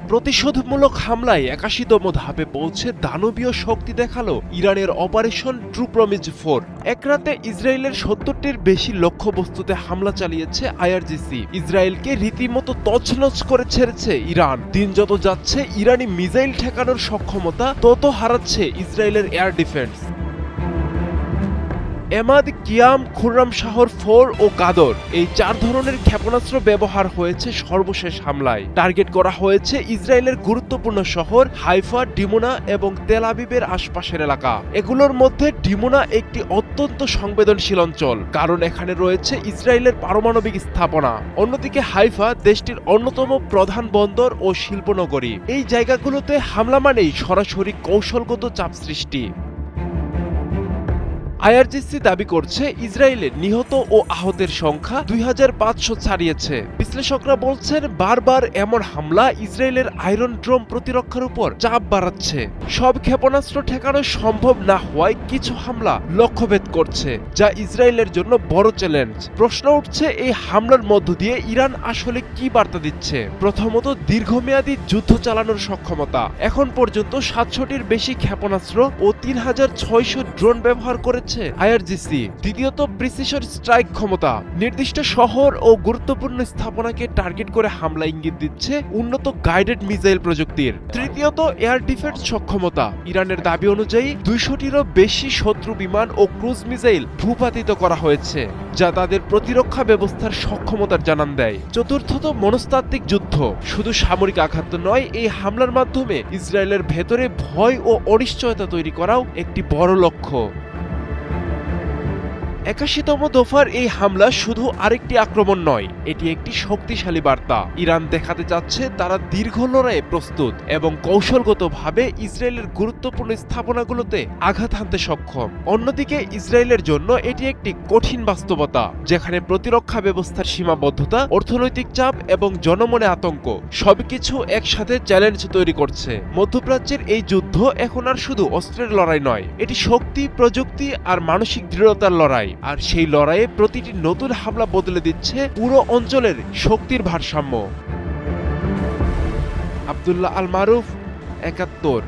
প্রতিশোধমূলক হামলায় ৮১তম ধাপে পৌঁছে দানবীয় শক্তি দেখালো ইরানের অপারেশন ট্রু প্রমিস 4। এক রাতে ইসরায়েলের ৭০টির বেশি লক্ষ্যবস্তুতে হামলা চালিয়েছে আইআরজিসি। ইসরায়েলকে রীতিমতো তছনছ করে ছেড়েছে ইরান। দিন যত যাচ্ছে ইরানি মিসাইল ঠেকানোর সক্ষমতা তত হারাচ্ছে ইসরায়েলের এয়ার ডিফেন্স। এমাদ, কিয়াম, খুররাম শাহর 4 ও কাদর, এই ৪ ধরনের ক্ষেপণাস্ত্র ব্যবহার হয়েছে সর্বশেষ হামলায়। টার্গেট করা হয়েছে ইসরায়েলের গুরুত্বপূর্ণ শহর হাইফা, ডিমোনা এবং তেল আবিবের আশপাশের এলাকা। এগুলোর মধ্যে ডিমোনা একটি অত্যন্ত সংবেদনশীল অঞ্চল, কারণ এখানে রয়েছে ইসরায়েলের পারমাণবিক স্থাপনা। অন্যদিকে হাইফা দেশটির অন্যতম প্রধান বন্দর ও শিল্পনগরী। এই জায়গাগুলোতে হামলা মানেই সরাসরি কৌশলগত চাপ সৃষ্টি। আইআরজিসি দাবি করছে ইসরায়েলের নিহত ও আহতের সংখ্যা ২৫০০ ছাড়িয়েছে। বিশ্লেষকরা বলছেন বারবার এমন হামলা ইসরায়েলের আয়রন ড্রোম প্রতিরক্ষার উপর চাপ বাড়াচ্ছে। সব ক্ষেপণাস্ত্র ঠেকানো সম্ভব না হওয়ায় কিছু হামলা লক্ষ্যভেদ করছে, যা ইসরায়েলের জন্য বড় চ্যালেঞ্জ। প্রশ্ন উঠছে এই হামলার মধ্য দিয়ে ইরান আসলে কি বার্তা দিচ্ছে। প্রথমত, দীর্ঘমেয়াদী যুদ্ধ চালানোর সক্ষমতা। এখন পর্যন্ত ৭০০টির বেশি ক্ষেপণাস্ত্র ও ৩৬০০ ড্রোন ব্যবহার করেছে আইআরজিসি। দ্বিতীয়ত, প্রিসিশন স্ট্রাইক ক্ষমতা। নির্দিষ্ট শহর ও গুরুত্বপূর্ণ স্থাপনাকে টার্গেট করে হামলা ইঙ্গিত দিচ্ছে উন্নত গাইডেড মিসাইল প্রযুক্তির। তৃতীয়ত, এয়ার ডিফেন্স সক্ষমতা। ইরানের দাবি অনুযায়ী ২০০টিরও বেশি শত্রু বিমান ও ক্রুজ মিসাইল ভূপাতিত করা হয়েছে, যা তাদের প্রতিরক্ষা ব্যবস্থার সক্ষমতার জানান দেয়। চতুর্থত, মনস্তাত্ত্বিক যুদ্ধ। শুধু সামরিক আঘাত নয়, এই হামলার মাধ্যমে ইসরায়েলের ভেতরে ভয় ও অনিশ্চয়তা তৈরি করাও একটি বড় লক্ষ্য। ৮১তম দফার এই হামলা শুধু আরেকটি আক্রমণ নয়, এটি একটি শক্তিশালী বার্তা। ইরান দেখাতে চাচ্ছে তারা দীর্ঘ লড়াইয়ে প্রস্তুত এবং কৌশলগতভাবে ইসরায়েলের গুরুত্বপূর্ণ স্থাপনাগুলোতে আঘাত হানতে সক্ষম। অন্যদিকে ইসরায়েলের জন্য এটি একটি কঠিন বাস্তবতা, যেখানে প্রতিরক্ষা ব্যবস্থার সীমাবদ্ধতা, অর্থনৈতিক চাপ এবং জনমনে আতঙ্ক সবকিছু একসাথে চ্যালেঞ্জ তৈরি করছে। মধ্যপ্রাচ্যের এই যুদ্ধ এখন আর শুধু অস্ত্রের লড়াই নয়, এটি শক্তি, প্রযুক্তি আর মানসিক দৃঢ়তার লড়াই। আর সেই লড়াইয়ে প্রতিটি নতুন হামলা বদলে দিচ্ছে পুরো অঞ্চলের শক্তির ভারসাম্য। আব্দুল্লাহ আল মারুফ, ৭১।